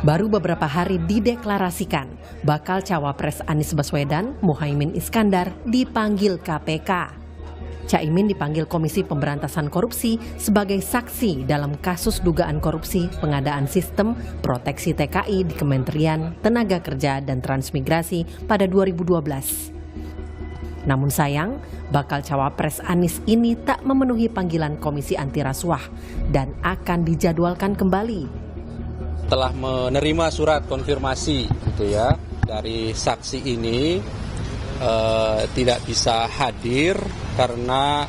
Baru beberapa hari dideklarasikan, bakal cawapres Anies Baswedan, Muhaimin Iskandar dipanggil KPK. Caimin dipanggil Komisi Pemberantasan Korupsi sebagai saksi dalam kasus dugaan korupsi pengadaan sistem proteksi TKI di Kementerian Tenaga Kerja dan Transmigrasi pada 2012. Namun sayang, bakal cawapres Anies ini tak memenuhi panggilan Komisi Anti Rasuah dan akan dijadwalkan kembali. Telah menerima surat konfirmasi gitu ya dari saksi ini tidak bisa hadir karena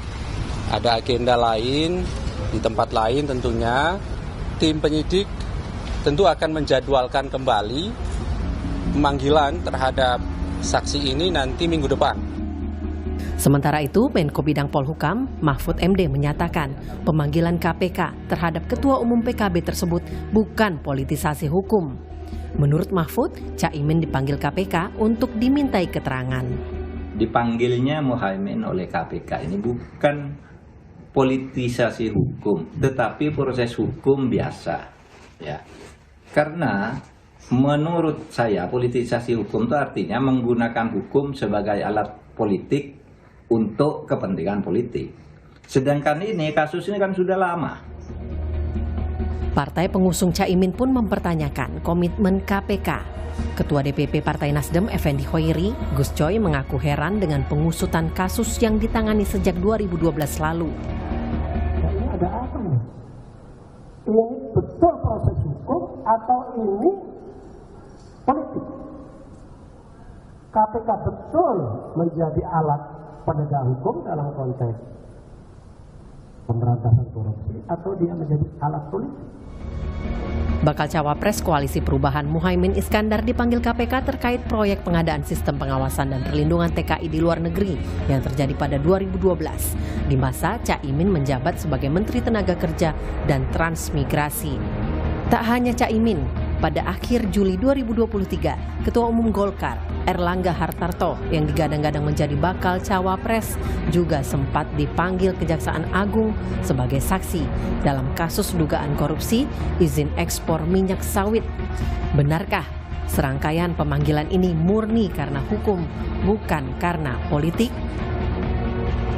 ada agenda lain di tempat lain. Tentunya tim penyidik tentu akan menjadwalkan kembali pemanggilan terhadap saksi ini nanti minggu depan. Sementara itu, Menko Bidang Polhukam, Mahfud MD menyatakan pemanggilan KPK terhadap Ketua Umum PKB tersebut bukan politisasi hukum. Menurut Mahfud, Caimin dipanggil KPK untuk dimintai keterangan. Dipanggilnya Muhaimin oleh KPK ini bukan politisasi hukum, tetapi proses hukum biasa. Ya, karena menurut saya politisasi hukum itu artinya menggunakan hukum sebagai alat politik untuk kepentingan politik. Sedangkan ini kasus ini kan sudah lama. Partai pengusung Caimin pun mempertanyakan komitmen KPK. Ketua DPP Partai Nasdem Effendi Hoiri, Gus Coy mengaku heran dengan pengusutan kasus yang ditangani sejak 2012 lalu. Ini ada apa nih? Ini betul proses hukum atau ini politik? KPK betul menjadi alat penegak hukum dalam konteks pemberantasan korupsi atau dia menjadi alat politik? Bakal cawapres Koalisi Perubahan Muhaimin Iskandar dipanggil KPK terkait proyek pengadaan sistem pengawasan dan perlindungan TKI di luar negeri yang terjadi pada 2012 di masa Caimin menjabat sebagai Menteri Tenaga Kerja dan Transmigrasi. Tak hanya Caimin, pada akhir Juli 2023, Ketua Umum Golkar, Erlangga Hartarto yang digadang-gadang menjadi bakal cawapres juga sempat dipanggil Kejaksaan Agung sebagai saksi dalam kasus dugaan korupsi izin ekspor minyak sawit. Benarkah serangkaian pemanggilan ini murni karena hukum, bukan karena politik?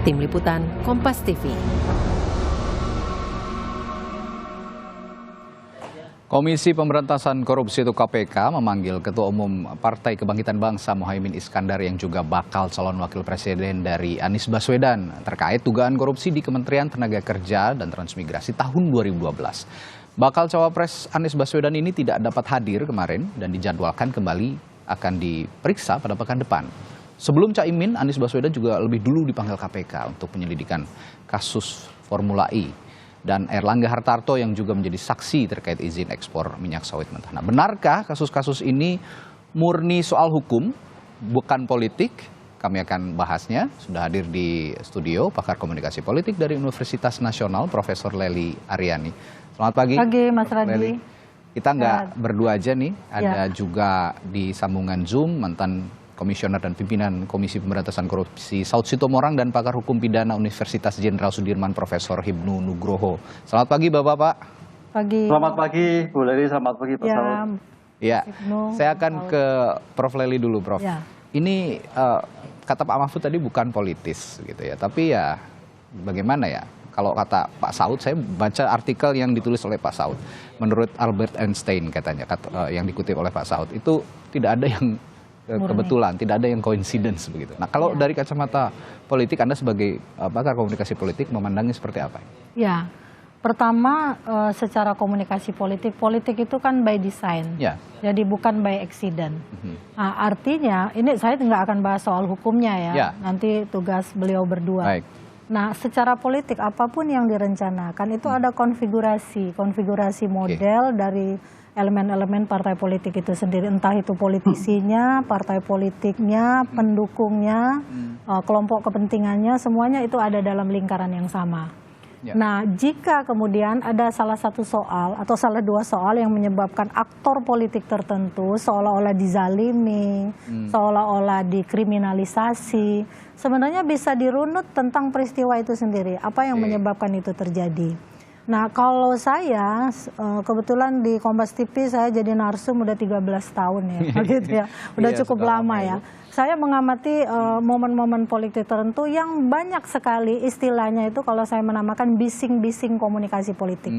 Tim Liputan Kompas TV. Komisi Pemberantasan Korupsi atau KPK memanggil Ketua Umum Partai Kebangkitan Bangsa Muhaimin Iskandar yang juga bakal calon wakil presiden dari Anies Baswedan terkait dugaan korupsi di Kementerian Tenaga Kerja dan Transmigrasi tahun 2012. Bakal cawapres Anies Baswedan ini tidak dapat hadir kemarin dan dijadwalkan kembali akan diperiksa pada pekan depan. Sebelum Caimin, Anies Baswedan juga lebih dulu dipanggil KPK untuk penyelidikan kasus Formula E. Dan Erlangga Hartarto yang juga menjadi saksi terkait izin ekspor minyak sawit mentah. Nah, benarkah kasus-kasus ini murni soal hukum, bukan politik? Kami akan bahasnya. Sudah hadir di studio pakar komunikasi politik dari Universitas Nasional, Profesor Lely Aryani. Selamat pagi. Pagi, Mas Radli. Kita nggak berdua aja nih, ada juga di sambungan Zoom mantan Komisioner dan Pimpinan Komisi Pemberantasan Korupsi Saud Sitomorang dan pakar hukum pidana Universitas Jenderal Sudirman Profesor Hibnu Nugroho. Selamat pagi Bapak-Bapak. Pagi. Selamat pagi Bu Lely, selamat pagi Pak Saud. Ya, saya akan ke Prof Lely dulu Prof. Ya. Ini kata Pak Mahfud tadi bukan politis gitu ya, tapi ya bagaimana ya? Kalau kata Pak Saud, saya baca artikel yang ditulis oleh Pak Saud. Menurut Albert Einstein katanya, yang dikutip oleh Pak Saud, itu tidak ada yang kebetulan, tidak ada yang coincidence begitu. Nah, kalau dari kacamata politik, Anda sebagai pakar komunikasi politik memandangnya seperti apa? Ya, pertama secara komunikasi politik itu kan by design, jadi bukan by accident. Nah, artinya, ini saya nggak akan bahas soal hukumnya ya, nanti tugas beliau berdua. Baik. Nah, secara politik apapun yang direncanakan itu ada konfigurasi model dari elemen-elemen partai politik itu sendiri, entah itu politisinya, partai politiknya, pendukungnya, kelompok kepentingannya, semuanya itu ada dalam lingkaran yang sama. Nah, jika kemudian ada salah satu soal atau salah dua soal yang menyebabkan aktor politik tertentu seolah-olah dizalimi, seolah-olah dikriminalisasi, sebenarnya bisa dirunut tentang peristiwa itu sendiri, apa yang menyebabkan itu terjadi. Nah, kalau saya kebetulan di Kompas TV saya jadi narsum udah 13 tahun ya, gitu ya. Udah cukup lama ya. Saya mengamati momen-momen politik tertentu yang banyak sekali istilahnya itu kalau saya menamakan bising-bising komunikasi politik.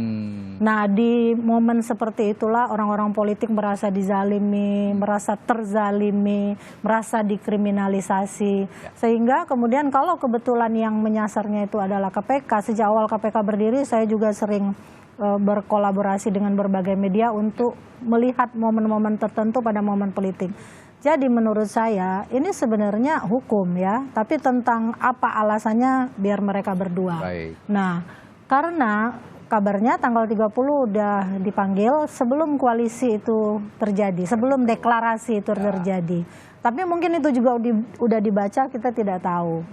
Nah, di momen seperti itulah orang-orang politik merasa dizalimi, merasa terzalimi, merasa dikriminalisasi. Sehingga kemudian kalau kebetulan yang menyasarnya itu adalah KPK, sejak awal KPK berdiri saya juga sering berkolaborasi dengan berbagai media untuk melihat momen-momen tertentu pada momen politik. Jadi menurut saya ini sebenarnya hukum ya, tapi tentang apa alasannya biar mereka berdua. Baik. Nah, karena kabarnya tanggal 30 udah dipanggil sebelum koalisi itu terjadi, sebelum deklarasi itu terjadi. Tapi mungkin itu juga udah dibaca, kita tidak tahu.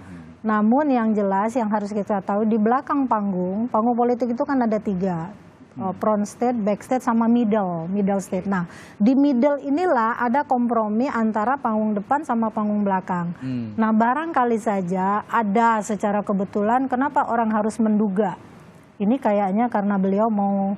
Namun yang jelas yang harus kita tahu di belakang panggung politik itu kan ada 3. Front state, back state, sama middle state. Nah, di middle inilah ada kompromi antara panggung depan sama panggung belakang. Nah, barangkali saja ada secara kebetulan kenapa orang harus menduga. Ini kayaknya karena beliau mau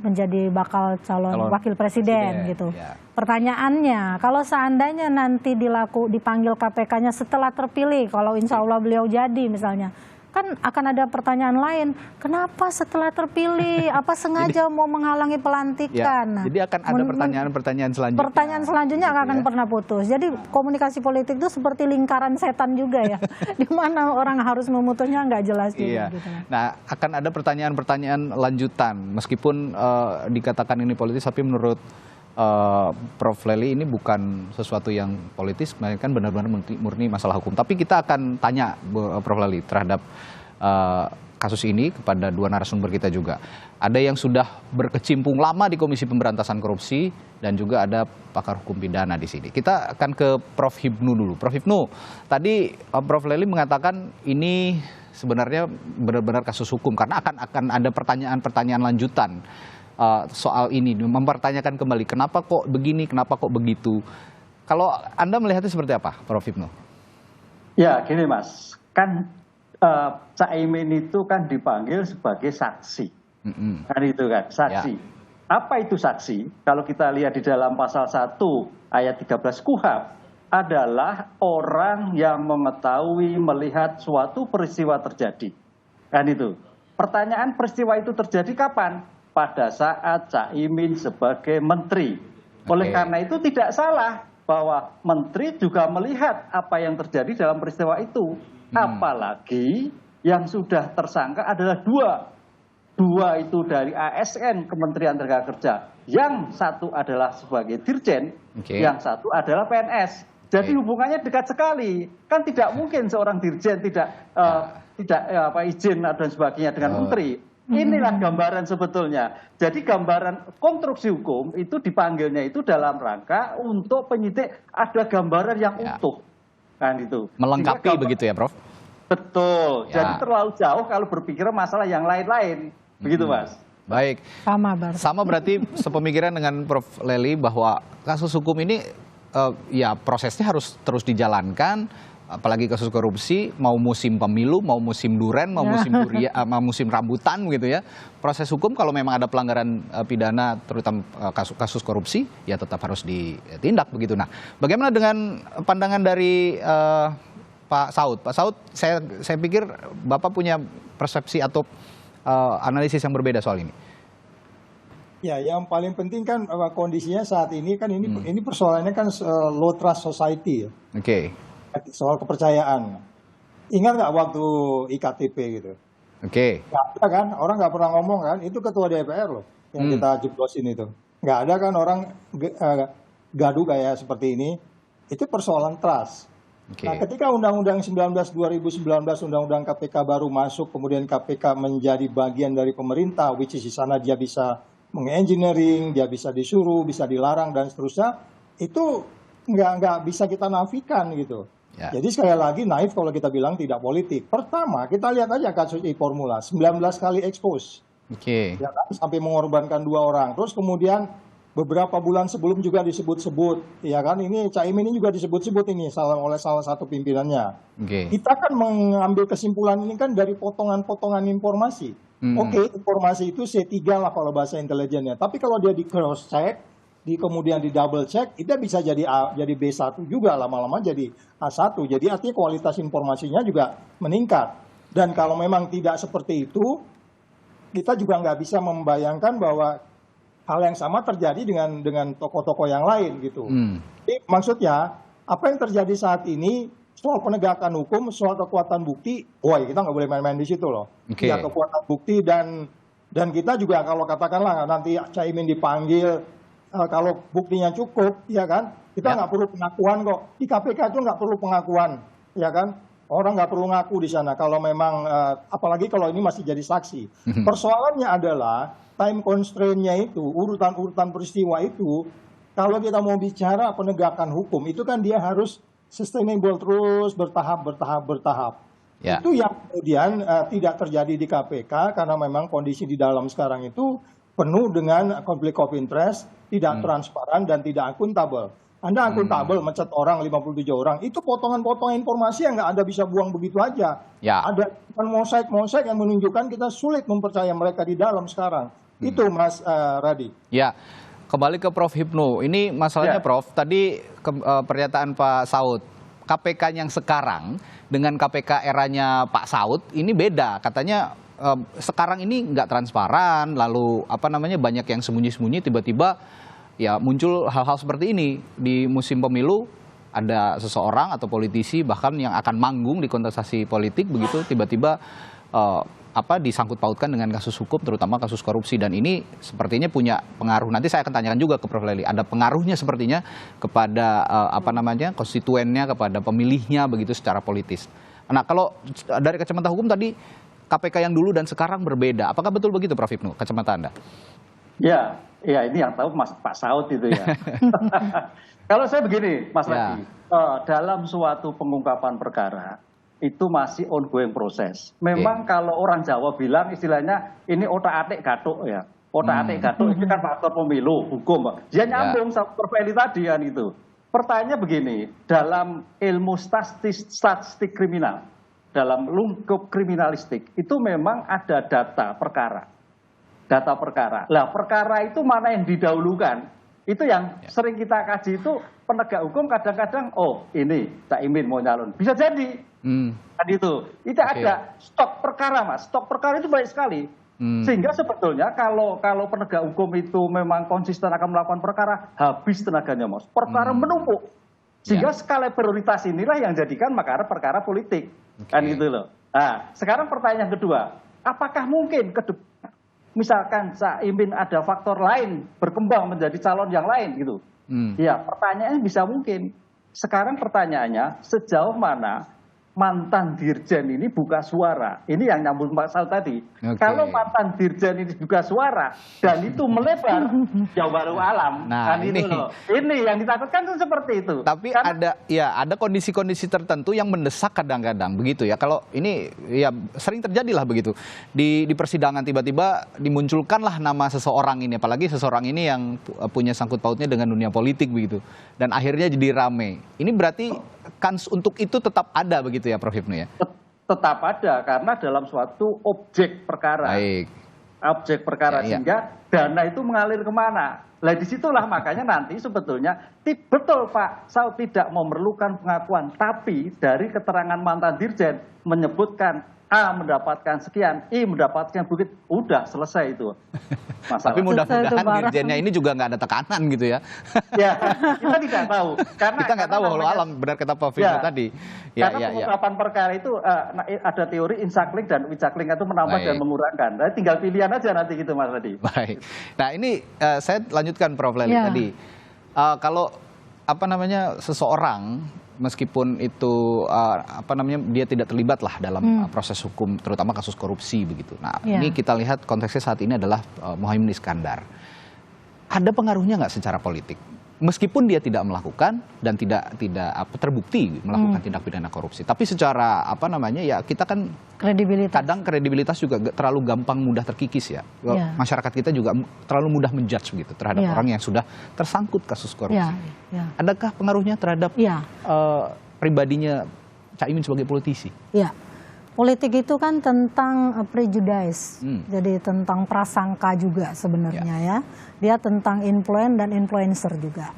menjadi bakal calon wakil presiden gitu. Ya. Pertanyaannya, kalau seandainya nanti dipanggil KPK-nya setelah terpilih, kalau insya Allah beliau jadi misalnya, kan akan ada pertanyaan lain, kenapa setelah terpilih, apa sengaja mau menghalangi pelantikan? Ya, jadi akan ada pertanyaan-pertanyaan selanjutnya. Pertanyaan selanjutnya akan pernah putus. Jadi komunikasi politik itu seperti lingkaran setan juga ya, di mana orang harus memutusnya nggak jelas juga. Gitu. Nah, akan ada pertanyaan-pertanyaan lanjutan, meskipun dikatakan ini politis, tapi menurut Prof. Lely ini bukan sesuatu yang politis, melainkan benar-benar murni masalah hukum. Tapi kita akan tanya Prof. Lely terhadap kasus ini kepada 2 narasumber kita juga. Ada yang sudah berkecimpung lama di Komisi Pemberantasan Korupsi dan juga ada pakar hukum pidana di sini. Kita akan ke Prof. Hipnu dulu. Prof. Hipnu, tadi Prof. Lely mengatakan ini sebenarnya benar-benar kasus hukum karena akan ada pertanyaan-pertanyaan lanjutan. Soal ini, mempertanyakan kembali kenapa kok begini, kenapa kok begitu. Kalau Anda melihatnya seperti apa, Prof. Hipnu? Ya, gini Mas, kan Caimin itu kan dipanggil sebagai saksi, kan itu kan, saksi. Ya. Apa itu saksi? Kalau kita lihat di dalam pasal 1 ayat 13 KUHP, adalah orang yang mengetahui, melihat suatu peristiwa terjadi. Kan itu. Pertanyaan peristiwa itu terjadi kapan? Pada saat Caimin sebagai menteri. Oleh karena itu tidak salah bahwa menteri juga melihat apa yang terjadi dalam peristiwa itu. Apalagi yang sudah tersangka adalah 2 itu dari ASN, Kementerian Tenagakerja. Yang satu adalah sebagai dirjen, yang satu adalah PNS. Jadi hubungannya dekat sekali. Kan tidak mungkin seorang dirjen tidak izin dan sebagainya dengan menteri. Inilah gambaran sebetulnya. Jadi gambaran konstruksi hukum itu dipanggilnya itu dalam rangka untuk penyidik ada gambaran yang utuh. Kan itu. Melengkapi begitu ya, Prof? Betul. Ya. Jadi terlalu jauh kalau berpikir masalah yang lain-lain. Begitu, Mas. Baik. Sama berarti sepemikiran dengan Prof. Lely bahwa kasus hukum ini ya prosesnya harus terus dijalankan. Apalagi kasus korupsi, mau musim pemilu, mau musim duren, mau musim durian, mau musim rambutan gitu ya. Proses hukum kalau memang ada pelanggaran pidana, terutama kasus korupsi, ya tetap harus ditindak begitu. Nah, bagaimana dengan pandangan dari Pak Saud? Pak Saud, saya pikir Bapak punya persepsi atau analisis yang berbeda soal ini. Ya, yang paling penting kan kondisinya saat ini kan ini persoalannya kan low trust society ya. Oke. Soal kepercayaan. Ingat nggak waktu IKTP gitu? Oke. Nggak ada kan, orang nggak pernah ngomong kan, itu ketua DPR loh yang kita jeblosin itu. Nggak ada kan orang gaduh kayak seperti ini, itu persoalan trust. Nah, ketika Undang-Undang 2019 Undang-Undang KPK baru masuk, kemudian KPK menjadi bagian dari pemerintah, which is di sana dia bisa mengengineering, dia bisa disuruh, bisa dilarang dan seterusnya, itu nggak bisa kita nafikan gitu. Ya. Jadi sekali lagi naif kalau kita bilang tidak politik. Pertama, kita lihat aja kasus e-formula, 19 kali expose. Ya kan? Sampai mengorbankan 2 orang. Terus kemudian beberapa bulan sebelum juga disebut-sebut. Ya kan, ini Caimin ini juga disebut-sebut ini oleh salah satu pimpinannya. Kita kan mengambil kesimpulan ini kan dari potongan-potongan informasi. Oke, informasi itu C3 lah kalau bahasa intelijennya. Tapi kalau dia di cross check, kemudian di double check, itu bisa jadi A, jadi B1 juga, lama-lama jadi A1. Jadi artinya kualitas informasinya juga meningkat. Dan kalau memang tidak seperti itu, kita juga nggak bisa membayangkan bahwa hal yang sama terjadi dengan tokoh-tokoh yang lain gitu. Jadi, maksudnya apa yang terjadi saat ini soal penegakan hukum, soal kekuatan bukti, woi kita nggak boleh main-main di situ loh. Ya kekuatan bukti dan kita juga kalau katakanlah nanti Caimin dipanggil, kalau buktinya cukup, ya kan, kita nggak perlu pengakuan kok. Di KPK itu nggak perlu pengakuan, ya kan. Orang nggak perlu ngaku di sana kalau memang, apalagi kalau ini masih jadi saksi. Persoalannya adalah time constraint-nya itu, urutan-urutan peristiwa itu, kalau kita mau bicara penegakan hukum, itu kan dia harus sustainable terus, bertahap. Ya. Itu yang kemudian tidak terjadi di KPK karena memang kondisi di dalam sekarang itu penuh dengan konflik of interest, tidak transparan dan tidak akuntabel. Anda akuntabel mencet orang 57 orang, itu potongan-potongan informasi yang nggak Anda bisa buang begitu aja. Ya. Ada mosaik yang menunjukkan kita sulit mempercaya mereka di dalam sekarang. Itu Mas Radi. Ya. Kembali ke Prof. Hipnu, ini masalahnya Prof, tadi pernyataan Pak Saud, KPK yang sekarang dengan KPK eranya Pak Saud ini beda, katanya sekarang ini nggak transparan, lalu banyak yang sembunyi-sembunyi, tiba-tiba ya muncul hal-hal seperti ini di musim pemilu, ada seseorang atau politisi bahkan yang akan manggung di kontestasi politik begitu tiba-tiba disangkut pautkan dengan kasus hukum, terutama kasus korupsi, dan ini sepertinya punya pengaruh. Nanti saya akan tanyakan juga ke Prof. Lely, ada pengaruhnya sepertinya kepada konstituennya, kepada pemilihnya begitu secara politis. Nah, kalau dari kacamata hukum tadi KPK yang dulu dan sekarang berbeda, apakah betul begitu Prof. Hipnu, kacamata Anda? Ya ini yang tahu Pak Saud itu ya. Kalau saya begini, Mas Radi, dalam suatu pengungkapan perkara itu masih ongoing proses. Memang kalau orang Jawa bilang istilahnya ini otak-atik gatuk ya. Otak-atik gatuk itu kan faktor pemilu, hukum. Dia nyambung sama Prof. Eli tadi kan itu. Pertanyaannya begini, dalam ilmu statistik kriminal, dalam lingkup kriminalistik, itu memang ada data perkara. Data perkara. Lah perkara itu mana yang didahulukan? Itu yang sering kita kaji itu penegak hukum kadang-kadang, oh ini Caimin mau nyalon. Bisa jadi. Kan itu ada stok perkara Mas, stok perkara itu banyak sekali, sehingga sebetulnya kalau penegak hukum itu memang konsisten akan melakukan perkara, habis tenaganya Mas, perkara menumpuk, sehingga skala prioritas inilah yang jadikan perkara politik, kan gitu loh. Nah sekarang pertanyaan kedua, apakah mungkin ke depan misalkan Caimin ada faktor lain berkembang menjadi calon yang lain gitu? Ya pertanyaannya bisa mungkin. Sekarang pertanyaannya sejauh mana mantan dirjen ini buka suara. Ini yang nyambung Pak Saud tadi. Kalau mantan dirjen ini buka suara dan itu melebar, ya baru alam. Nah, kan ini loh. Ini yang ditakutkan itu seperti itu. Tapi ada kondisi-kondisi tertentu yang mendesak kadang-kadang begitu ya. Kalau ini ya sering terjadilah begitu. Di persidangan tiba-tiba dimunculkanlah nama seseorang ini, apalagi seseorang ini yang punya sangkut pautnya dengan dunia politik begitu. Dan akhirnya jadi rame. Ini berarti kans untuk itu tetap ada begitu ya Prof. Hipnu ya? Tetap ada karena dalam suatu objek perkara. Baik. Objek perkara sehingga dana itu mengalir kemana. Lah disitulah makanya nanti sebetulnya betul Pak Saud tidak memerlukan pengakuan, tapi dari keterangan mantan dirjen menyebutkan A mendapatkan sekian, I mendapatkan begitu, udah selesai itu masalah. Tapi mudah-mudahan dirjennya ini juga nggak ada tekanan gitu ya. Ya, kita tidak tahu. Kita nggak tahu walau alam, benar kata Pak Firman tadi. Karena pengungkapan perkara itu ada teori insakling dan wicakling itu menambah dan mengurangkan. Nah, tinggal pilihan aja nanti gitu Mas Radi. Baik. Nah ini saya lanjutkan Prof. Lely tadi. Kalau seseorang meskipun itu dia tidak terlibat lah dalam proses hukum, terutama kasus korupsi begitu. Nah, ini kita lihat konteksnya saat ini adalah Muhaimin Iskandar. Ada pengaruhnya nggak secara politik? Meskipun dia tidak melakukan dan tidak terbukti melakukan tindak pidana korupsi, tapi secara kita kan kadang kredibilitas juga terlalu gampang mudah terkikis ya. Masyarakat kita juga terlalu mudah menjudge begitu terhadap orang yang sudah tersangkut kasus korupsi. Adakah pengaruhnya terhadap pribadinya Caimin sebagai politisi? Ya, Politik itu kan tentang prejudice, jadi tentang prasangka juga sebenarnya ya. Dia tentang influence dan influencer juga.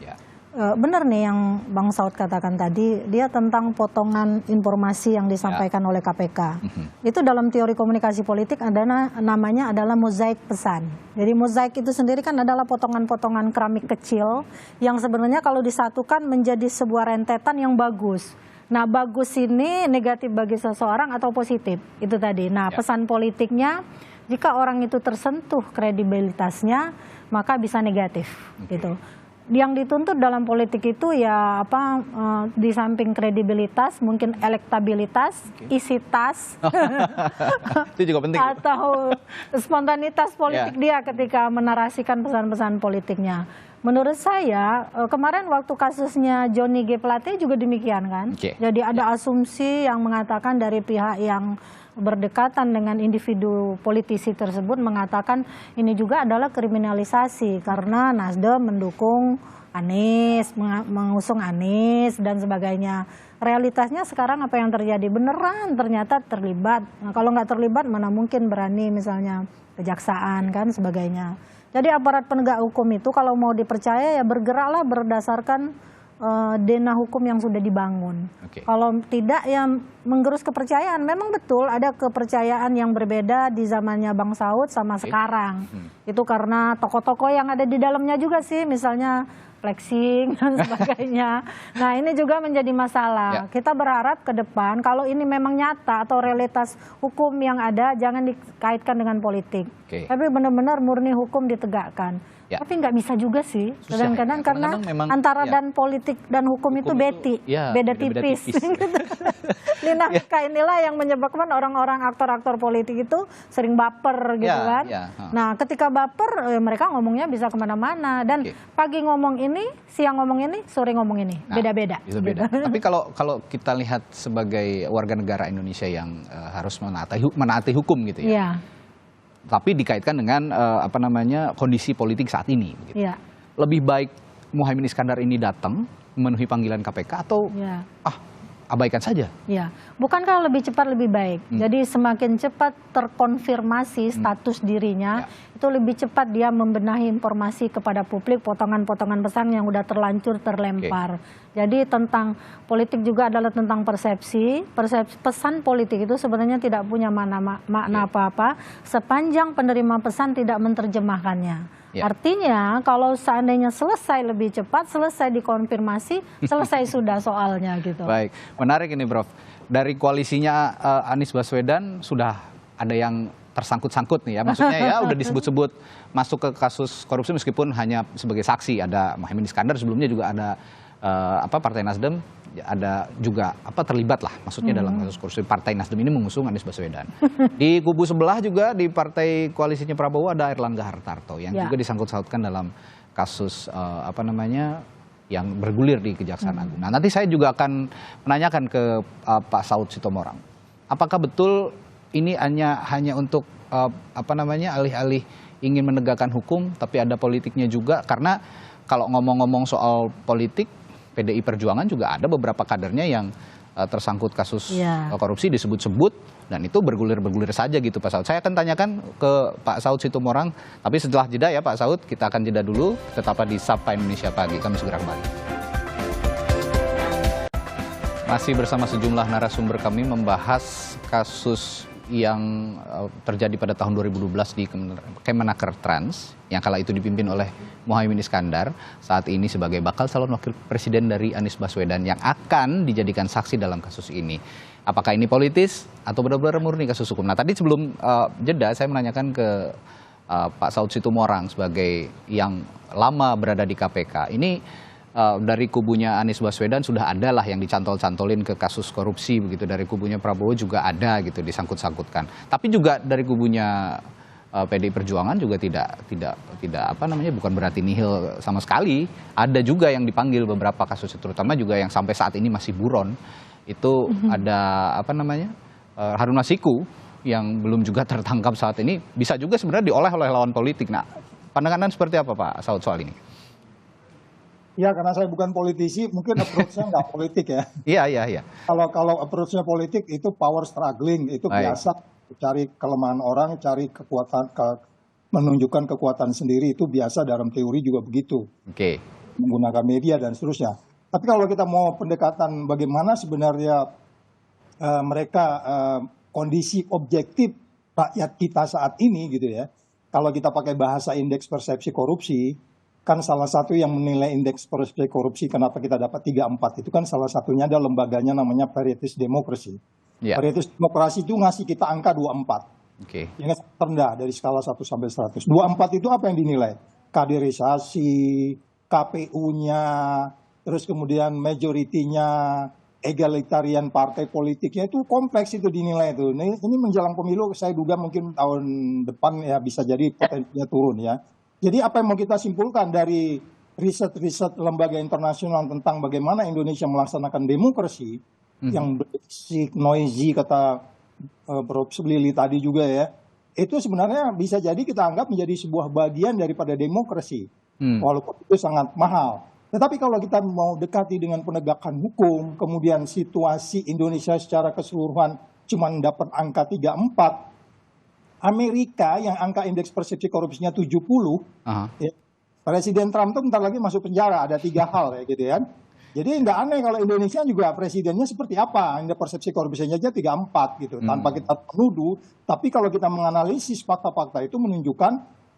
Benar nih yang Bang Saud katakan tadi, dia tentang potongan informasi yang disampaikan oleh KPK. Itu dalam teori komunikasi politik namanya adalah mozaik pesan. Jadi mozaik itu sendiri kan adalah potongan-potongan keramik kecil yang sebenarnya kalau disatukan menjadi sebuah rentetan yang bagus. Nah, bagus ini negatif bagi seseorang atau positif, itu tadi. Nah, pesan politiknya, jika orang itu tersentuh kredibilitasnya, maka bisa negatif, gitu. Yang dituntut dalam politik itu ya di samping kredibilitas, mungkin elektabilitas, isi tas, itu juga penting. Atau spontanitas politik dia ketika menarasikan pesan-pesan politiknya. Menurut saya kemarin waktu kasusnya Johnny G. Plate juga demikian kan. Jadi ada asumsi yang mengatakan dari pihak yang berdekatan dengan individu politisi tersebut mengatakan ini juga adalah kriminalisasi karena Nasdem mendukung Anies, mengusung Anies dan sebagainya. Realitasnya sekarang apa yang terjadi? Beneran ternyata terlibat. Nah, kalau nggak terlibat mana mungkin berani misalnya kejaksaan kan sebagainya. Jadi aparat penegak hukum itu kalau mau dipercaya ya bergeraklah berdasarkan denah hukum yang sudah dibangun. Kalau tidak ya menggerus kepercayaan. Memang betul ada kepercayaan yang berbeda di zamannya Bang Saud sama sekarang. Itu karena tokoh-tokoh yang ada di dalamnya juga sih, misalnya flexing dan sebagainya. Nah, ini juga menjadi masalah. Kita berharap ke depan kalau ini memang nyata atau realitas hukum yang ada jangan dikaitkan dengan politik. Tapi benar-benar murni hukum ditegakkan. Tapi nggak bisa juga sih, kadang-kadang karena antara dan politik dan hukum itu beda tipis. Dinamika inilah yang menyebabkan orang-orang aktor-aktor politik itu sering baper gitu kan. Nah, ketika baper mereka ngomongnya bisa kemana-mana dan pagi ngomong ini, siang ngomong ini, sore ngomong ini, beda-beda. Tapi kalau kita lihat sebagai warga negara Indonesia yang harus menaati hukum gitu ya. Tapi dikaitkan dengan kondisi politik saat ini. Gitu. Lebih baik Muhaimin Iskandar ini datang memenuhi panggilan KPK atau abaikan saja? Bukankah lebih cepat lebih baik? Jadi semakin cepat terkonfirmasi status dirinya, itu lebih cepat dia membenahi informasi kepada publik, potongan-potongan pesan yang udah terlanjur terlempar. Jadi tentang politik juga adalah tentang persepsi. Pesan politik itu sebenarnya tidak punya makna apa-apa sepanjang penerima pesan tidak menerjemahkannya. Artinya kalau seandainya selesai lebih cepat, selesai dikonfirmasi, selesai sudah soalnya gitu. Baik, menarik ini Prof. Dari koalisinya Anies Baswedan sudah ada yang tersangkut-sangkut nih ya. Maksudnya ya udah disebut-sebut masuk ke kasus korupsi meskipun hanya sebagai saksi. Ada Muhaimin Iskandar, sebelumnya juga ada Partai Nasdem ada juga terlibat lah maksudnya dalam kasus korupsi. Partai Nasdem ini mengusung Anies Baswedan. Di kubu sebelah juga di partai koalisinya Prabowo ada Airlangga Hartarto yang juga disangkut-sautkan dalam kasus yang bergulir di Kejaksaan Agung. Nah, nanti saya juga akan menanyakan ke Pak Saud Sitomorang. Apakah betul ini hanya untuk alih-alih ingin menegakkan hukum tapi ada politiknya juga, karena kalau ngomong-ngomong soal politik PDI Perjuangan juga ada beberapa kadernya yang tersangkut kasus korupsi disebut-sebut dan itu bergulir-bergulir saja gitu Pak Saud. Saya akan tanyakan ke Pak Saud Sitomorang, tapi setelah jeda ya Pak Saud, kita akan jeda dulu. Tetaplah di Sapa Indonesia Pagi, kami segera kembali. Masih bersama sejumlah narasumber kami membahas kasus yang terjadi pada tahun 2012 di Kemenaker Trans yang kala itu dipimpin oleh Muhaimin Iskandar, saat ini sebagai bakal calon wakil presiden dari Anies Baswedan yang akan dijadikan saksi dalam kasus ini. Apakah ini politis atau benar-benar murni kasus hukum? Nah, tadi sebelum jeda saya menanyakan ke Pak Saud Sitomorang sebagai yang lama berada di KPK. Ini dari kubunya Anies Baswedan sudah ada lah yang dicantol-cantolin ke kasus korupsi begitu, dari kubunya Prabowo juga ada gitu disangkut-sangkutkan. Tapi juga dari kubunya PDI Perjuangan juga tidak bukan berarti nihil sama sekali. Ada juga yang dipanggil beberapa kasus, terutama juga yang sampai saat ini masih buron. Itu ada Harun Masiku yang belum juga tertangkap saat ini, bisa juga sebenarnya diolah oleh lawan politik. Nah, pandangan Anda seperti apa Pak Saud soal ini? Ya, karena saya bukan politisi, mungkin approach-nya nggak politik ya. Iya. Kalau approach-nya politik itu power struggling, itu biasa cari kelemahan orang, cari kekuatan, menunjukkan kekuatan sendiri, itu biasa dalam teori juga begitu. Oke. Menggunakan media dan seterusnya. Tapi kalau kita mau pendekatan bagaimana sebenarnya mereka kondisi objektif rakyat kita saat ini gitu ya. Kalau kita pakai bahasa indeks persepsi korupsi, kan salah satu yang menilai indeks persepsi korupsi kenapa kita dapat 34 itu kan salah satunya ada lembaganya namanya Parietis Demokrasi. Yeah. Parietis Demokrasi itu ngasih kita angka 24. Oke. Yang terendah dari skala 1 sampai 100. 24 itu apa yang dinilai? Kaderisasi, KPU-nya, terus kemudian majoritinya, egalitarian partai politiknya, itu kompleks itu dinilai itu. Ini menjelang pemilu saya duga mungkin tahun depan ya bisa jadi potensinya turun ya. Jadi apa yang mau kita simpulkan dari riset-riset lembaga internasional tentang bagaimana Indonesia melaksanakan demokrasi yang berisik, noisy kata Prof. Lili tadi juga ya, itu sebenarnya bisa jadi kita anggap menjadi sebuah bagian daripada demokrasi, walaupun itu sangat mahal. Tetapi kalau kita mau dekati dengan penegakan hukum, kemudian situasi Indonesia secara keseluruhan cuma dapat angka 34, Amerika yang angka indeks persepsi korupsinya 70, ya, Presiden Trump itu bentar lagi masuk penjara, ada 3 hal ya gitu kan. Jadi nggak aneh kalau Indonesia juga presidennya seperti apa, indeks persepsi korupsinya aja 34 gitu, tanpa kita menuduh. Tapi kalau kita menganalisis fakta-fakta itu menunjukkan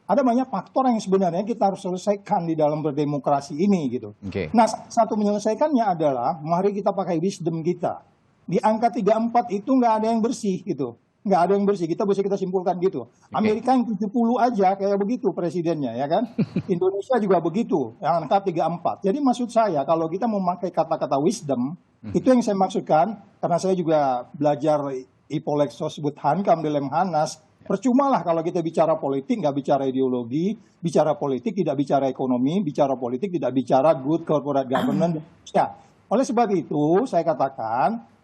ada banyak faktor yang sebenarnya kita harus selesaikan di dalam berdemokrasi ini gitu. Nah, satu menyelesaikannya adalah mari kita pakai wisdom kita. Di angka 34 itu nggak ada yang bersih gitu. Nggak ada yang bersih, kita simpulkan gitu. Amerika yang 70 aja kayak begitu presidennya ya kan. Indonesia juga begitu, yang angka 34. Jadi maksud saya kalau kita memakai kata-kata wisdom, itu yang saya maksudkan, karena saya juga belajar Ipolexos sebut Hankam di Lemhanas, percumalah kalau kita bicara politik, nggak bicara ideologi, bicara politik tidak bicara ekonomi, bicara politik tidak bicara good corporate governance. Ya, oleh sebab itu saya katakan,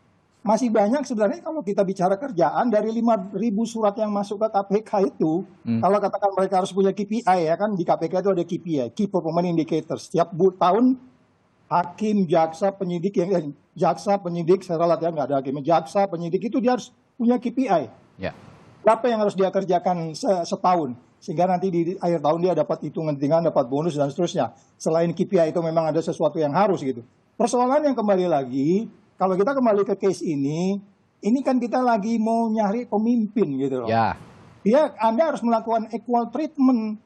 masih banyak sebenarnya kalau kita bicara kerjaan dari 5.000 surat yang masuk ke KPK itu, kalau katakan mereka harus punya KPI ya kan, di KPK itu ada KPI, Key Performance Indicators. Setiap tahun hakim, jaksa, penyidik, saya ralat ya nggak ada hakim, jaksa, penyidik itu dia harus punya KPI. Yeah. Berapa yang harus dia kerjakan setahun, sehingga nanti di akhir tahun dia dapat hitungan-hitungan, dapat bonus dan seterusnya. Selain KPI itu memang ada sesuatu yang harus gitu. Persoalan yang kembali lagi, kalau kita kembali ke case ini kan kita lagi mau nyari pemimpin gitu loh. Ya. Anda harus melakukan equal treatment.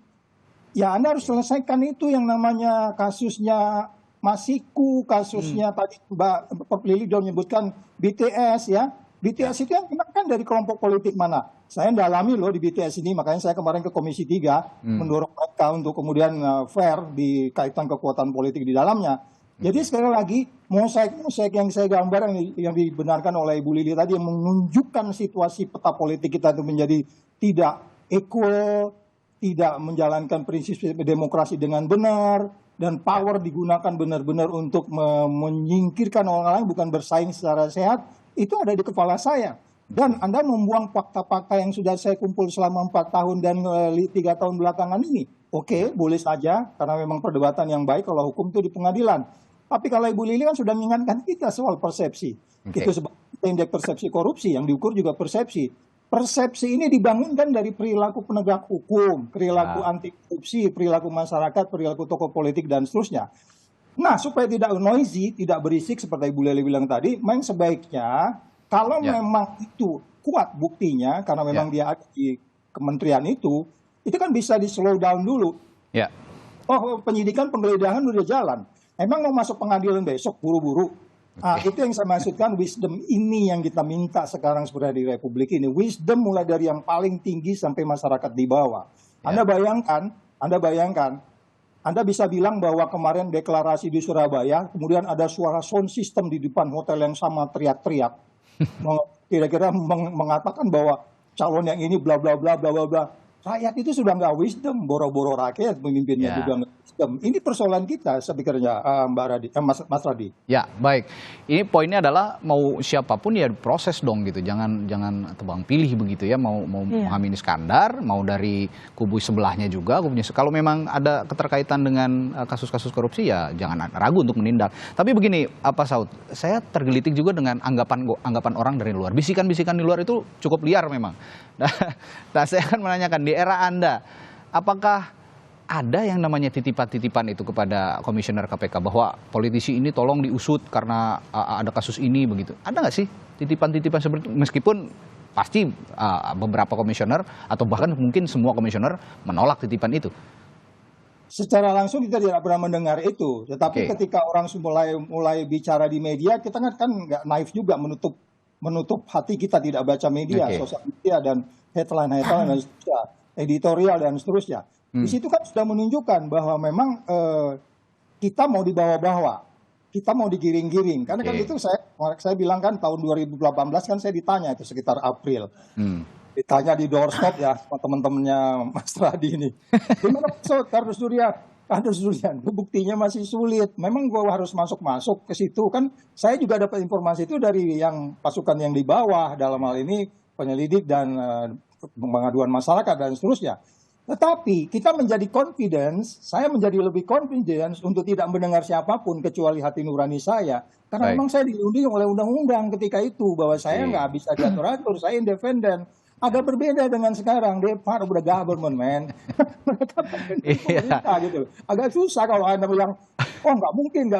Ya, Anda harus selesaikan itu yang namanya kasusnya Masiku, kasusnya tadi Mbak Lili sudah menyebutkan BTS ya. BTS itu yang kan dari kelompok politik mana? Saya dalami loh di BTS ini, makanya saya kemarin ke Komisi 3 mendorong mereka untuk kemudian fair di kaitan kekuatan politik di dalamnya. Jadi sekali lagi, mosaik yang saya gambar yang dibenarkan oleh Ibu Lili tadi yang menunjukkan situasi peta politik kita itu menjadi tidak equal, tidak menjalankan prinsip demokrasi dengan benar, dan power digunakan benar-benar untuk menyingkirkan orang lain, bukan bersaing secara sehat, itu ada di kepala saya. Dan Anda membuang fakta-fakta yang sudah saya kumpul selama 4 tahun dan 3 tahun belakangan ini. Oke, boleh saja, karena memang perdebatan yang baik kalau hukum itu di pengadilan. Tapi kalau Ibu Lili kan sudah mengingatkan kita soal persepsi. Itu sebabnya indeks persepsi korupsi yang diukur juga persepsi. Persepsi ini dibangunkan dari perilaku penegak hukum, perilaku anti korupsi, perilaku masyarakat, perilaku tokoh politik dan seterusnya. Nah, supaya tidak noisy, tidak berisik seperti Ibu Lili bilang tadi, memang sebaiknya kalau memang itu kuat buktinya, karena memang dia ada di kementerian itu kan bisa di slow down dulu. Oh, penyidikan penggeledahan udah jalan. Emang mau masuk pengadilan besok buru-buru. Itu yang saya maksudkan, wisdom ini yang kita minta sekarang sebenarnya di Republik ini. Wisdom mulai dari yang paling tinggi sampai masyarakat di bawah. Anda bayangkan, Anda bisa bilang bahwa kemarin deklarasi di Surabaya, kemudian ada suara sound system di depan hotel yang sama teriak-teriak. Kira-kira mengatakan bahwa calon yang ini bla bla bla bla bla bla. rakyat itu sudah nggak wisdom, boro-boro rakyat pemimpinnya juga nggak wisdom. Ini persoalan kita, saya pikirnya, Mas Radi. Ya, baik. Ini poinnya adalah mau siapapun ya proses dong gitu, jangan tebang pilih begitu ya. Mau Muhaimin Iskandar, mau dari kubu sebelahnya juga, kalau memang ada keterkaitan dengan kasus-kasus korupsi ya jangan ragu untuk menindak. Tapi begini, Pak Saud, saya tergelitik juga dengan anggapan orang dari luar. Bisikan-bisikan di luar itu cukup liar memang. Nah, saya akan menanyakan di era Anda, apakah ada yang namanya titipan-titipan itu kepada komisioner KPK bahwa politisi ini tolong diusut karena ada kasus ini begitu? Ada nggak sih titipan-titipan seperti itu? Meskipun pasti beberapa komisioner atau bahkan mungkin semua komisioner menolak titipan itu. Secara langsung kita tidak pernah mendengar itu, tetapi ketika orang mulai bicara di media, kita kan nggak naif juga menutup hati kita tidak baca media, sosial media dan headline dan seterusnya, editorial dan seterusnya. Di situ kan sudah menunjukkan bahwa memang kita mau dibawa-bawa, kita mau digiring-giring. Karena kan itu saya bilang kan tahun 2018 kan saya ditanya itu sekitar April. Ditanya di doorstop ya sama teman-temannya Mas Radi ini. Gimana Kardus Durian? Buktinya masih sulit. Memang gua harus masuk ke situ kan. Saya juga dapat informasi itu dari yang pasukan yang di bawah, dalam hal ini penyelidik dan pengaduan masyarakat dan seterusnya. Tetapi kita menjadi saya menjadi lebih confidence untuk tidak mendengar siapapun kecuali hati nurani saya. Karena memang saya dilindungi oleh undang-undang ketika itu bahwa saya nggak bisa diatur-atur, saya independen. Agak berbeda dengan sekarang, they part of the government, man. Mereka pemerintah gitu. Agak susah kalau Anda bilang, oh nggak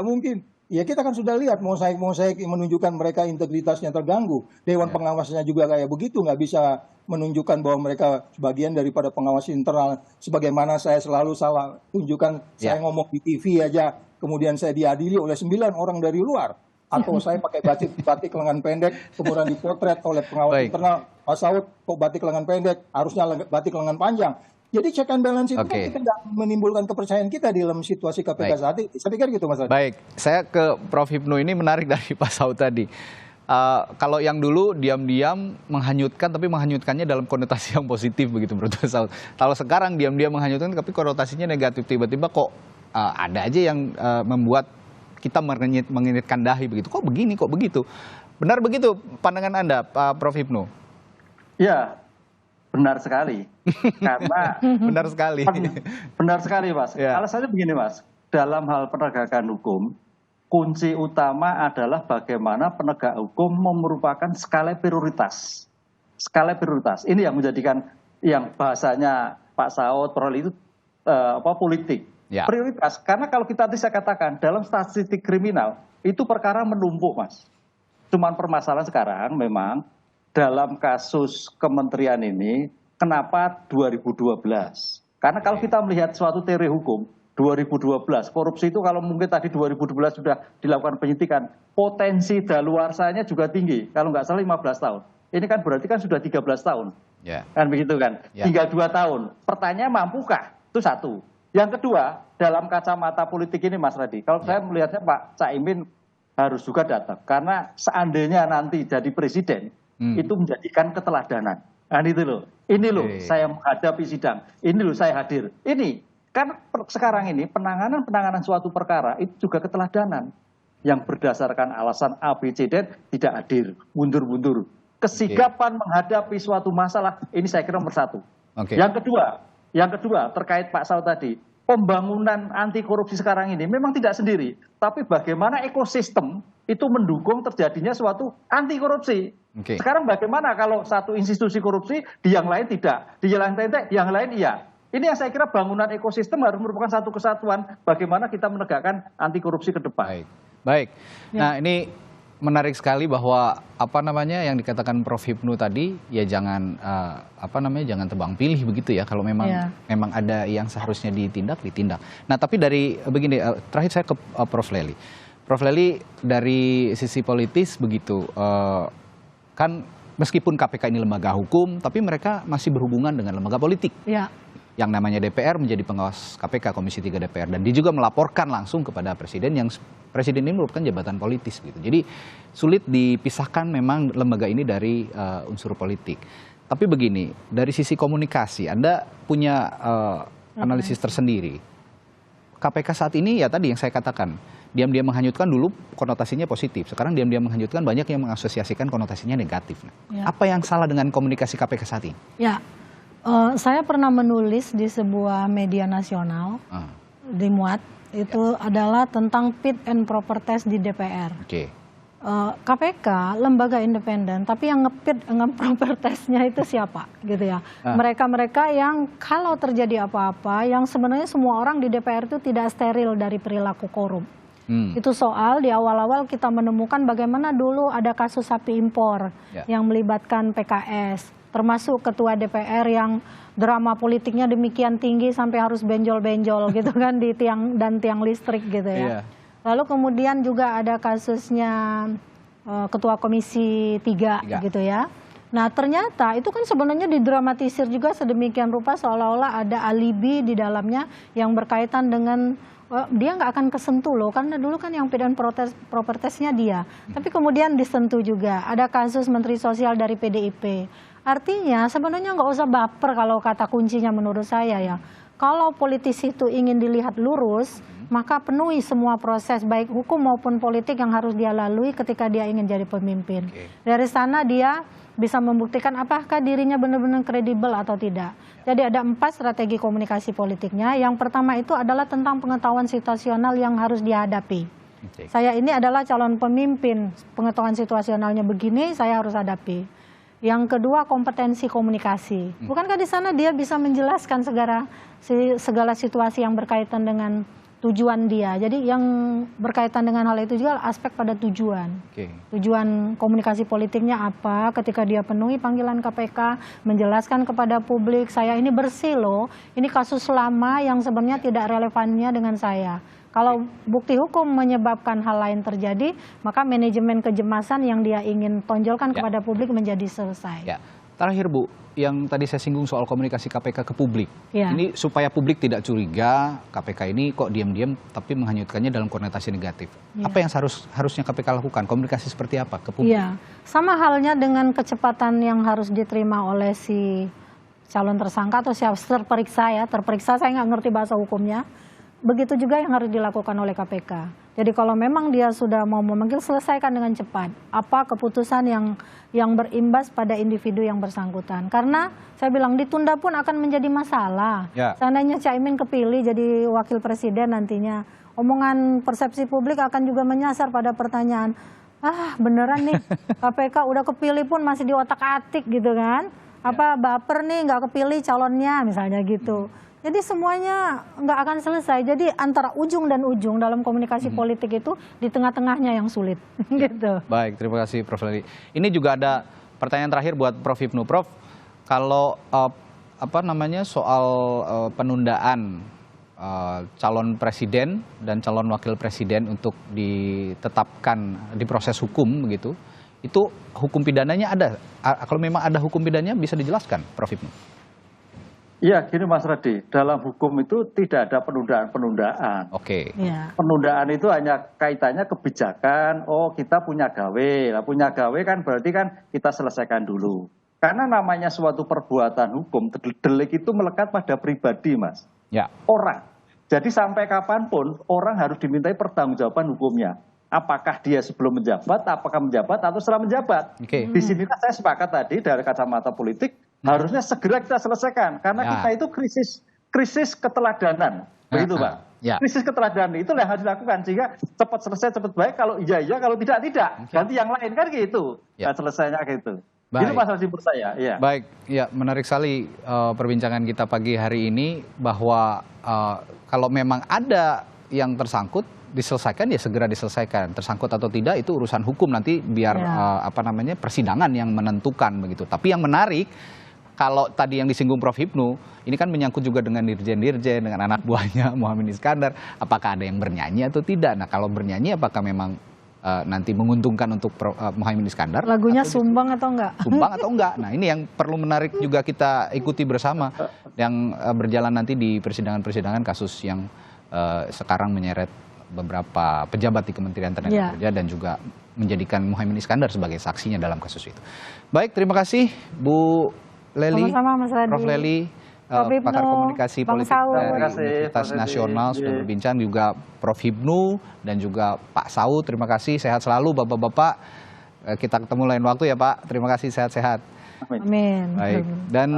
mungkin. Ya kita kan sudah lihat mosaik menunjukkan mereka integritasnya terganggu. Dewan pengawasnya juga kayak begitu, nggak bisa menunjukkan bahwa mereka sebagian daripada pengawas internal. Sebagaimana saya selalu salah tunjukkan, saya ngomong di TV aja, kemudian saya diadili oleh 9 orang dari luar. Atau saya pakai batik lengan pendek, kemudian dipotret oleh pengawas internal, Pak Saud kok batik lengan pendek, harusnya batik lengan panjang. Jadi check and balance itu kan tidak menimbulkan kepercayaan kita di dalam situasi KPK saat ini. Saya pikir gitu, Mas Adi. Baik, saya ke Prof. Hipnu ini menarik dari Pak Saud tadi. Kalau yang dulu diam-diam menghanyutkan, tapi menghanyutkannya dalam konotasi yang positif begitu menurut Pak Saud. Kalau sekarang diam-diam menghanyutkan, tapi konotasinya negatif. Tiba-tiba kok ada aja yang membuat kita mengingatkan dahi begitu. Kok begini, kok begitu? Benar begitu pandangan Anda, Pak Prof. Hipnu? Ya, benar sekali. Karena benar sekali. Benar sekali, Mas. Alasannya begini, Mas. Dalam hal penegakan hukum, kunci utama adalah bagaimana penegak hukum merupakan skala prioritas. Skala prioritas. Ini yang menjadikan yang bahasanya Pak Saud, Prof. itu politik. Prioritas. Karena kalau kita tadi saya katakan dalam statistik kriminal itu perkara menumpuk, Mas. Cuman permasalahan sekarang memang dalam kasus kementerian ini kenapa 2012? Karena kalau kita melihat suatu teori hukum 2012 korupsi itu kalau mungkin tadi 2012 sudah dilakukan penyidikan, potensi daluarsanya juga tinggi. Kalau nggak salah 15 tahun. Ini kan berarti kan sudah 13 tahun. Kan begitu kan? Tinggal 2 tahun. Pertanyaan mampukah? Itu satu. Yang kedua, dalam kacamata politik ini Mas Radi, kalau saya melihatnya Pak Caimin harus juga datang. Karena seandainya nanti jadi presiden, itu menjadikan keteladanan. Nah itu loh, ini loh saya menghadapi sidang, ini loh saya hadir. Ini, kan sekarang ini penanganan suatu perkara itu juga keteladanan. Yang berdasarkan alasan A, B, C, D tidak hadir, mundur-mundur. Kesigapan menghadapi suatu masalah, ini saya kira nomor satu. Yang kedua terkait Pak Saud tadi, pembangunan anti korupsi sekarang ini memang tidak sendiri, tapi bagaimana ekosistem itu mendukung terjadinya suatu anti korupsi. Sekarang bagaimana kalau satu institusi korupsi, di yang lain tidak, di yang lain iya. Ini yang saya kira bangunan ekosistem harus merupakan satu kesatuan bagaimana kita menegakkan anti korupsi ke depan. Baik. Nah ini menarik sekali bahwa yang dikatakan Prof. Hipnu tadi ya jangan jangan tebang pilih begitu ya, kalau memang ada yang seharusnya ditindak. Nah tapi dari begini, terakhir saya ke Prof. Lely. Prof. Lely, dari sisi politis begitu, kan meskipun KPK ini lembaga hukum, tapi mereka masih berhubungan dengan lembaga politik. Yang namanya DPR menjadi pengawas KPK, Komisi 3 DPR, dan dia juga melaporkan langsung kepada Presiden, yang Presiden ini merupakan jabatan politis gitu. Jadi sulit dipisahkan memang lembaga ini dari unsur politik. Tapi begini, dari sisi komunikasi, Anda punya analisis tersendiri. KPK saat ini ya tadi yang saya katakan, diam-diam menghanyutkan dulu konotasinya positif. Sekarang diam-diam menghanyutkan, banyak yang mengasosiasikan konotasinya negatif. Ya. Apa yang salah dengan komunikasi KPK saat ini? Ya, saya pernah menulis di sebuah media nasional, di Muat, itu adalah tentang fit and proper test di DPR. KPK lembaga independen, tapi yang nge-proper testnya itu siapa gitu ya? Mereka-mereka yang kalau terjadi apa-apa, yang sebenarnya semua orang di DPR itu tidak steril dari perilaku korup. Itu soal di awal-awal kita menemukan bagaimana dulu ada kasus sapi impor yang melibatkan PKS, termasuk ketua DPR yang drama politiknya demikian tinggi sampai harus benjol-benjol gitu kan di tiang listrik gitu ya. Lalu kemudian juga ada kasusnya Ketua Komisi 3 gitu ya. Nah ternyata itu kan sebenarnya didramatisir juga sedemikian rupa seolah-olah ada alibi di dalamnya yang berkaitan dengan dia nggak akan kesentuh loh, karena dulu kan yang fit and proper testnya dia. Tapi kemudian disentuh juga. Ada kasus Menteri Sosial dari PDIP. Artinya sebenarnya nggak usah baper kalau kata kuncinya menurut saya ya. Kalau politisi itu ingin dilihat lurus, maka penuhi semua proses baik hukum maupun politik yang harus dia lalui ketika dia ingin jadi pemimpin. Dari sana dia bisa membuktikan apakah dirinya benar-benar kredibel atau tidak. Jadi ada 4 strategi komunikasi politiknya. Yang pertama itu adalah tentang pengetahuan situasional yang harus dihadapi. Saya ini adalah calon pemimpin, pengetahuan situasionalnya begini, saya harus hadapi. Yang kedua kompetensi komunikasi. Bukankah di sana dia bisa menjelaskan segala situasi yang berkaitan dengan tujuan dia. Jadi yang berkaitan dengan hal itu juga aspek pada tujuan. Tujuan komunikasi politiknya apa ketika dia penuhi panggilan KPK, menjelaskan kepada publik, saya ini bersih loh, ini kasus lama yang sebenarnya tidak relevannya dengan saya. Kalau bukti hukum menyebabkan hal lain terjadi, maka manajemen kejemasan yang dia ingin tonjolkan kepada publik menjadi selesai. Terakhir Bu, yang tadi saya singgung soal komunikasi KPK ke publik. Ini supaya publik tidak curiga KPK ini kok diam-diam tapi menghanyutkannya dalam konotasi negatif. Apa yang harusnya KPK lakukan? Komunikasi seperti apa ke publik? Sama halnya dengan kecepatan yang harus diterima oleh si calon tersangka atau siapa terperiksa ya. Terperiksa saya nggak ngerti bahasa hukumnya. Begitu juga yang harus dilakukan oleh KPK. Jadi kalau memang dia sudah mau memanggil, selesaikan dengan cepat. Apa keputusan yang berimbas pada individu yang bersangkutan. Karena saya bilang ditunda pun akan menjadi masalah. Seandainya Caimin kepilih jadi wakil presiden nantinya, omongan persepsi publik akan juga menyasar pada pertanyaan, beneran nih KPK udah kepilih pun masih diotak-atik gitu kan. Apa baper nih nggak kepilih calonnya misalnya gitu. Jadi semuanya nggak akan selesai. Jadi antara ujung dan ujung dalam komunikasi politik itu di tengah-tengahnya yang sulit. Gitu. Baik, terima kasih Prof. Leli. Ini juga ada pertanyaan terakhir buat Prof. Hipnu. Prof, kalau soal penundaan calon presiden dan calon wakil presiden untuk ditetapkan di proses hukum begitu, itu hukum pidananya ada. Kalau memang ada hukum pidananya bisa dijelaskan, Prof. Hipnu. Ya, gini Mas Radi, dalam hukum itu tidak ada penundaan-penundaan. Penundaan itu hanya kaitannya kebijakan, kita punya gawe. Lah punya gawe kan berarti kan kita selesaikan dulu. Karena namanya suatu perbuatan hukum, delik itu melekat pada pribadi, Mas. Orang. Jadi sampai kapanpun orang harus dimintai pertanggungjawaban hukumnya. Apakah dia sebelum menjabat, apakah menjabat atau setelah menjabat. Di sinilah saya sepakat tadi dari kacamata politik, harusnya segera kita selesaikan karena kita itu krisis keteladanan, begitu Pak. Krisis keteladanan itu yang harus dilakukan sehingga cepat selesai cepat baik, kalau iya kalau tidak ganti yang lain kan gitu. Selesainya gitu. Itu masalah menurut saya. Baik, menarik sekali perbincangan kita pagi hari ini bahwa kalau memang ada yang tersangkut diselesaikan ya segera diselesaikan. Tersangkut atau tidak itu urusan hukum nanti biar persidangan yang menentukan begitu. Tapi yang menarik kalau tadi yang disinggung Prof. Hipnu, ini kan menyangkut juga dengan dirjen-dirjen, dengan anak buahnya Muhaimin Iskandar. Apakah ada yang bernyanyi atau tidak? Nah kalau bernyanyi apakah memang nanti menguntungkan untuk Muhaimin Iskandar? Lagunya sumbang atau enggak? Sumbang atau enggak? Nah ini yang perlu menarik juga kita ikuti bersama. Yang berjalan nanti di persidangan-persidangan kasus yang sekarang menyeret beberapa pejabat di Kementerian Tenaga Kerja dan juga menjadikan Muhaimin Iskandar sebagai saksinya dalam kasus itu. Baik, terima kasih Bu Lely, Sama-sama, Mas Radhi. Prof. Lely, pakar komunikasi politik dari Universitas Nasional sudah berbincang, juga Prof. Hipnu dan juga Pak Saud. Terima kasih, sehat selalu Bapak-bapak. Kita ketemu lain waktu ya Pak. Terima kasih, sehat-sehat. Amin. Baik. Dan